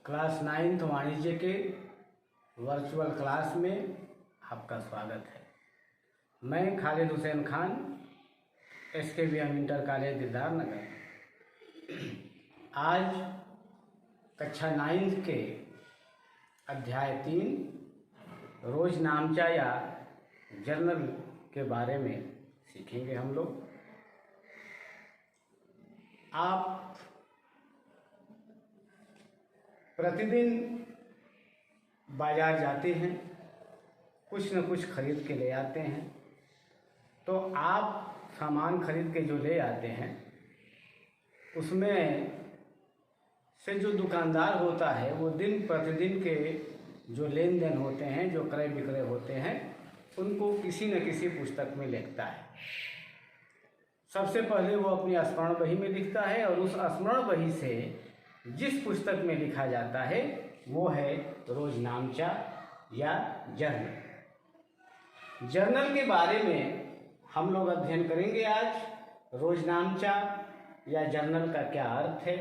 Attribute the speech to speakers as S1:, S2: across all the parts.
S1: Class 9th वाणिज्य के virtual class में आपका स्वागत है। मैं Khalid Hussain Khan, SKVM inter college दिलदार नगर। आज कक्षा 9th के अध्याय 3 रोज नामचा या जर्नल के बारे में सीखेंगे हम लोग। आप प्रतिदिन बाज़ार जाते हैं, कुछ न कुछ खरीद के ले आते हैं। तो आप सामान खरीद के जो ले आते हैं उसमें से जो दुकानदार होता है वो दिन प्रतिदिन के जो लेन देन होते हैं, जो क्रय विक्रय होते हैं, उनको किसी न किसी पुस्तक में लिखता है। सबसे पहले वो अपनी स्मरण बही में लिखता है और उस स्मरण बही से जिस पुस्तक में लिखा जाता है वो है रोजनामचा या जर्नल। जर्नल के बारे में हम लोग अध्ययन करेंगे आज। रोजनामचा या जर्नल का क्या अर्थ है,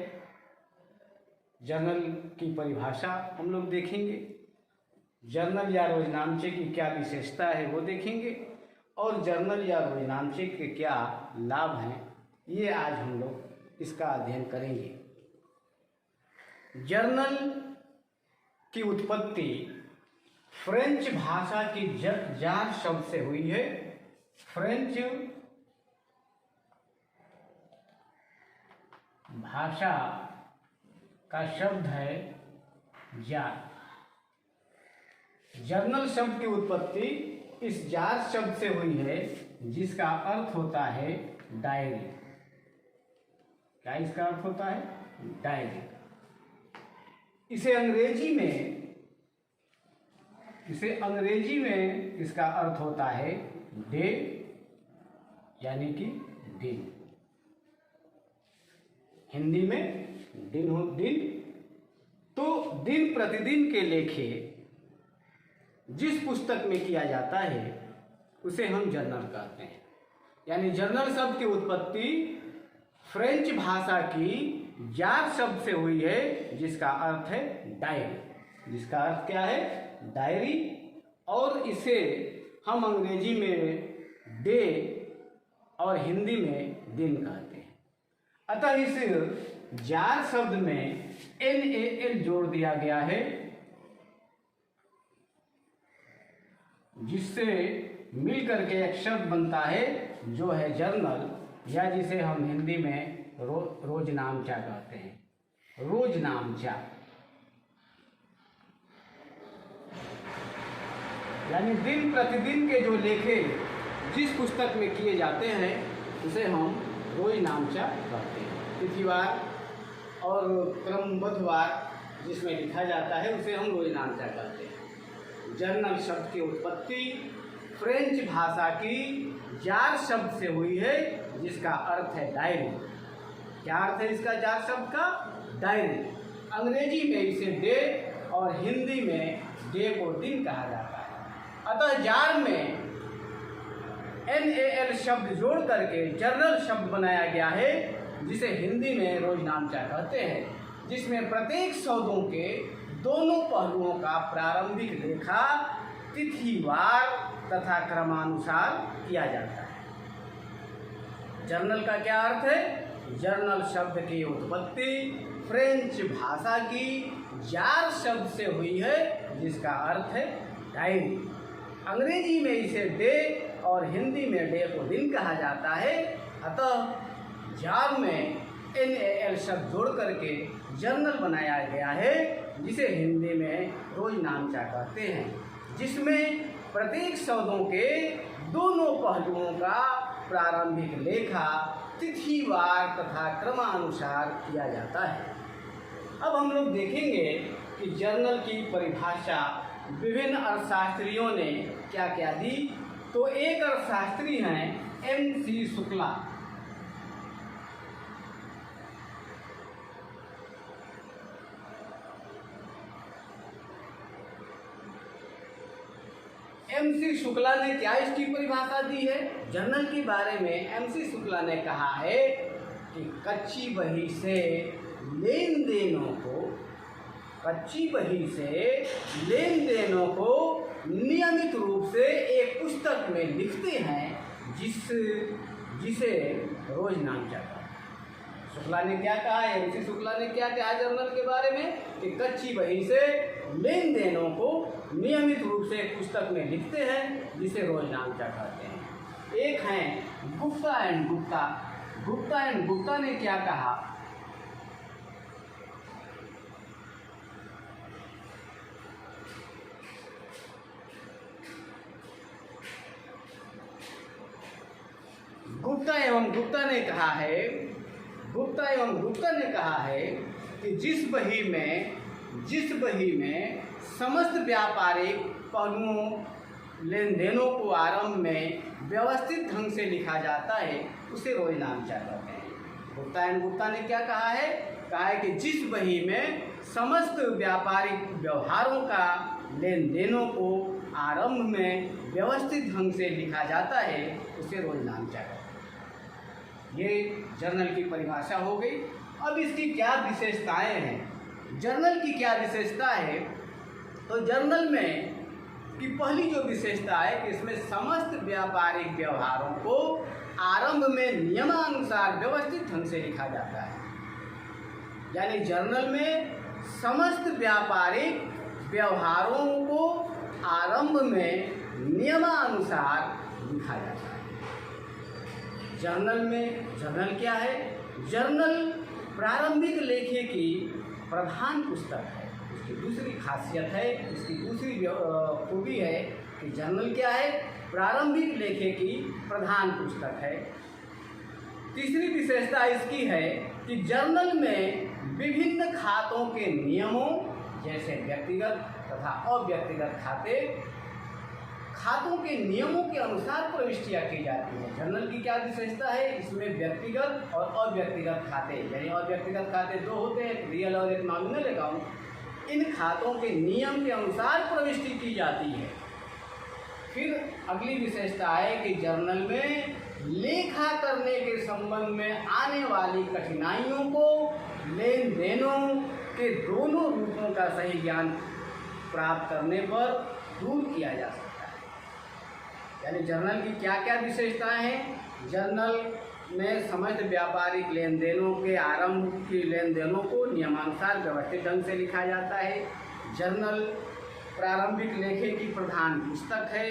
S1: जर्नल की परिभाषा हम लोग देखेंगे, जर्नल या रोजनामचे की क्या विशेषता है वो देखेंगे, और जर्नल या रोजनामचे के क्या लाभ हैं ये आज हम लोग इसका अध्ययन करेंगे। जर्नल की उत्पत्ति फ्रेंच भाषा की जार शब्द से हुई है। फ्रेंच भाषा का शब्द है जार। जर्नल शब्द की उत्पत्ति इस जार शब्द से हुई है जिसका अर्थ होता है डायरी। क्या इसका अर्थ होता है? डायरी। इसे अंग्रेजी में इसका अर्थ होता है डे, यानी कि दिन। हिंदी में दिन। तो दिन प्रतिदिन के लेखे जिस पुस्तक में किया जाता है उसे हम जर्नल कहते हैं। यानी जर्नल शब्द की उत्पत्ति फ्रेंच भाषा की जार शब्द से हुई है जिसका अर्थ है डायरी। जिसका अर्थ क्या है? डायरी। और इसे हम अंग्रेजी में डे और हिंदी में दिन कहते हैं। अतः इस जार शब्द में NAL जोड़ दिया गया है, जिससे मिलकर के एक शब्द बनता है जो है जर्नल, या जिसे हम हिंदी में रोजनामचा कहते हैं। रोजनामचा यानी दिन प्रतिदिन के जो लेखे जिस पुस्तक में किए जाते हैं उसे हम रोजनामचा कहते हैं। तिथिवार और क्रमबद्धवार जिसमें लिखा जाता है उसे हम रोजनामचा कहते हैं। जर्नल शब्द की उत्पत्ति फ्रेंच भाषा की जार शब्द से हुई है जिसका अर्थ है डायरी। क्या अर्थ है इसका जार शब्द का? डायरी। अंग्रेजी में इसे डे और हिंदी में डे को दिन कहा जाता है। अतः जार में NAL शब्द जोड़ करके जर्नल शब्द बनाया गया है, जिसे हिंदी में रोजनामचा कहते हैं, जिसमें प्रत्येक शब्दों के दोनों पहलुओं का प्रारंभिक लेखा तिथिवार तथा क्रमानुसार किया जाता है। जर्नल का क्या अर्थ है? जर्नल शब्द की उत्पत्ति फ्रेंच भाषा की जार शब्द से हुई है जिसका अर्थ है डायरी। अंग्रेजी में इसे डे और हिंदी में डे को दिन कहा जाता है। अतः जार में NAL शब्द जोड़ करके जर्नल बनाया गया है, जिसे हिंदी में रोजनामचा कहते हैं, जिसमें प्रत्येक शब्दों के दोनों पहलुओं का प्रारंभिक लेखा तिथिवार तथा क्रमानुसार किया जाता है। अब हम लोग देखेंगे कि जर्नल की परिभाषा विभिन्न अर्थशास्त्रियों ने क्या क्या दी। तो एक अर्थशास्त्री हैं MC शुक्ला। MC शुक्ला ने क्या इसकी परिभाषा दी है? जर्नल के बारे में MC शुक्ला ने कहा है कि कच्ची बही से लेन देनों को कच्ची बही से लेन देनों को नियमित रूप से एक पुस्तक में लिखते हैं जिसे रोज नाम चाहता है। शुक्ला ने क्या कहा है, ऋषि शुक्ला ने क्या कहा जर्नल के बारे में कि कच्ची बही से लेन देनों को नियमित रूप से एक पुस्तक में लिखते हैं जिसे रोज नाम कहते हैं। एक हैं गुप्ता एंड गुप्ता। गुप्ता एंड गुप्ता ने क्या कहा, गुप्ता एवं गुप्ता ने कहा है, गुप्ता एवं गुप्ता ने कहा है कि जिस बही में समस्त व्यापारिक पहलुओं लेन देनों को आरंभ में व्यवस्थित ढंग से लिखा जाता है उसे रोज नामचा कहते हैं। गुप्ता एंड गुप्ता ने क्या कहा है कि जिस बही में समस्त व्यापारिक व्यवहारों का लेन देनों को आरंभ में व्यवस्थित ढंग से लिखा जाता है उसे रोज नामचा कहते हैं। ये जर्नल की परिभाषा हो गई। अब इसकी क्या विशेषताएं हैं, जर्नल की क्या विशेषता है, तो जर्नल में की पहली जो विशेषता है कि इसमें समस्त व्यापारिक व्यवहारों को आरंभ में नियमानुसार व्यवस्थित ढंग से लिखा जाता है। यानी जर्नल में समस्त व्यापारिक व्यवहारों को आरंभ में नियमानुसार लिखा जाता है। जर्नल क्या है, जर्नल प्रारंभिक लेखे की प्रधान पुस्तक है। इसकी दूसरी खासियत है, इसकी दूसरी खूबी है कि जर्नल क्या है, प्रारंभिक लेखे की प्रधान पुस्तक है। तीसरी विशेषता इसकी है कि जर्नल में विभिन्न खातों के नियमों जैसे व्यक्तिगत तथा अव्यक्तिगत खातों के नियमों के अनुसार प्रविष्टियाँ की जाती हैं। जर्नल की क्या विशेषता है, इसमें व्यक्तिगत और अव्यक्तिगत खाते, यानी अव्यक्तिगत खाते दो होते हैं, रियल और एक नॉमिनल अकाउंट, इन खातों के नियम के अनुसार प्रविष्टि की जाती है। फिर अगली विशेषता है कि जर्नल में लेखा करने के संबंध में आने वाली कठिनाइयों को लेन देनों के दोनों रूपों का सही ज्ञान प्राप्त करने पर दूर किया जा सकता है। यानी जर्नल की क्या क्या विशेषताएं हैं, जर्नल में समस्त व्यापारिक लेन देनों के आरंभ की लेन देनों को नियमानुसार व्यवस्थित ढंग से लिखा जाता है। जर्नल प्रारंभिक लेखे की प्रधान पुस्तक है।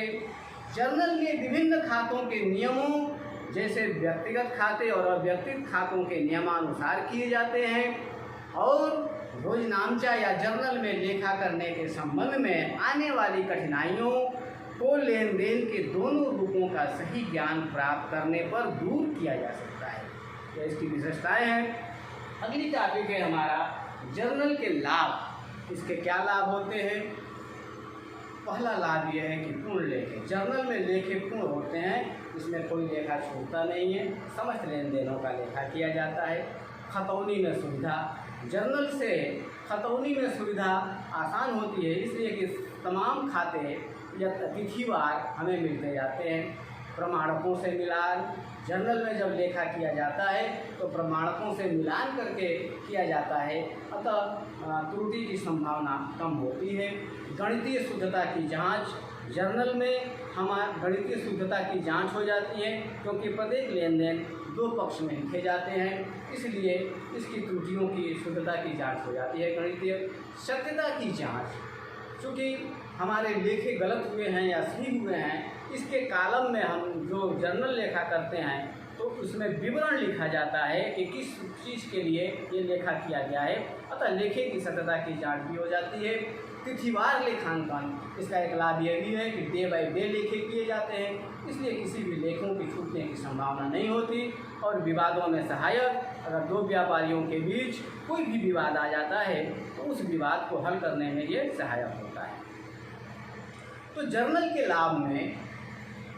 S1: जर्नल में विभिन्न खातों के नियमों जैसे व्यक्तिगत खाते और अव्यक्तिगत खातों के नियमानुसार किए जाते हैं और रोजनामचा या जर्नल में लेखा करने के संबंध में आने वाली कठिनाइयों को लेन देन के दोनों रूपों का सही ज्ञान प्राप्त करने पर दूर किया जा सकता है। तो इसकी विशेषताएं हैं। अगली टॉपिक है हमारा जर्नल के लाभ। इसके क्या लाभ होते हैं। पहला लाभ यह है कि पूर्ण लेखे, जर्नल में लेखे पूर्ण होते हैं, इसमें कोई लेखा छूटता नहीं है, समस्त लेन देनों का लेखा किया जाता है। खतौनी में सुविधा, जर्नल से खतौनी में सुविधा आसान होती है, इसलिए कि तमाम खाते या तिथिवार हमें मिलते जाते हैं। प्रमाणकों से मिलान, जर्नल में जब लेखा किया जाता है तो प्रमाणकों से मिलान करके किया जाता है, अतः त्रुटि की संभावना कम होती है। गणितीय शुद्धता की जांच, जर्नल में गणितीय शुद्धता की जांच हो जाती है क्योंकि प्रत्येक लेन देन दो पक्ष में लिखे जाते हैं, इसलिए इसकी त्रुटियों की शुद्धता की जांच हो जाती है। गणितीय सत्यता की जांच, चूँकि हमारे लेखे गलत हुए हैं या सही हुए हैं, इसके कालम में हम जो जर्नल लेखा करते हैं तो उसमें विवरण लिखा जाता है कि किस चीज़ के लिए ये लेखा किया गया है, अतः लेखे की सत्यता की जांच भी हो जाती है। तिथिवार लेखांकन, इसका एक लाभ यह भी है कि डे बाय डे लेखे किए जाते हैं, इसलिए किसी भी लेखों की छूटने की संभावना नहीं होती और विवादों में सहायक, अगर दो व्यापारियों के बीच कोई भी विवाद आ जाता है तो उस विवाद को हल करने में ये सहायक होता है। तो जर्नल के लाभ में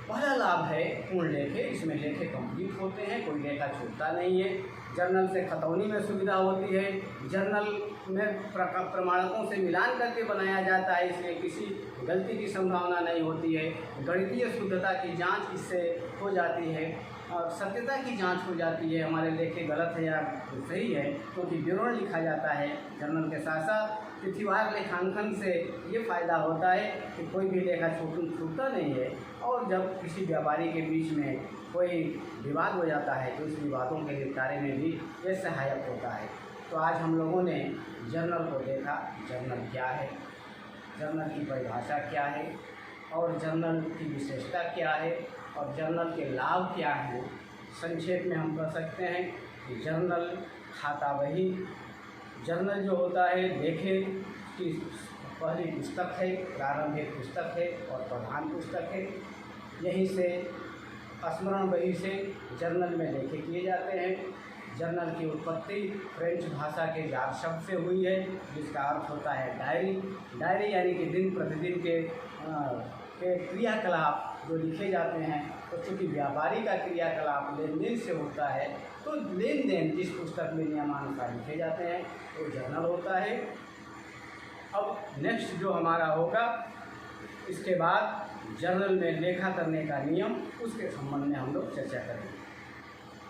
S1: पहला लाभ है पूर्ण लेखे, इसमें लेखे कंप्लीट होते हैं, कोई लेखा छूटता नहीं है। जर्नल से खतौनी में सुविधा होती है, जर्नल में प्रमाणकों से मिलान करके बनाया जाता है, इसलिए किसी गलती की संभावना नहीं होती है। गणितीय शुद्धता की जांच इससे हो जाती है सत्यता की जांच हो जाती है, हमारे लेखे गलत है या सही है, क्योंकि विवरण लिखा जाता है। जर्नल के साथ साथ तिथिवार लेखांकन से ये फ़ायदा होता है कि कोई भी लेखा छूटता नहीं है, और जब किसी व्यापारी के बीच में कोई विवाद हो जाता है तो इस विवादों के निपटारे में भी ये सहायक होता है। तो आज हम लोगों ने जर्नल को देखा, जर्नल क्या है, जर्नल की परिभाषा क्या है, और जर्नल की विशेषता क्या है, और जर्नल के लाभ क्या हैं। संक्षेप में हम कह सकते हैं कि जर्नल खाता बही, जर्नल जो होता है लेखे की पहली पुस्तक है, प्रारंभिक पुस्तक है और प्रधान पुस्तक है। यहीं से स्मरण बही से जर्नल में लेखे किए जाते हैं। जर्नल की उत्पत्ति फ्रेंच भाषा के जार शब्द से हुई है, जिसका अर्थ होता है डायरी। डायरी यानी कि दिन प्रतिदिन के क्रियाकलाप जो लिखे जाते हैं। तो चूँकि व्यापारी का क्रियाकलाप लेन देन से होता है, तो लेन देन जिस पुस्तक में नियमानुसार लिखे जाते हैं वो जर्नल होता है। अब नेक्स्ट जो हमारा होगा, इसके बाद जर्नल में लेखा करने का नियम, उसके संबंध में हम लोग चर्चा करेंगे।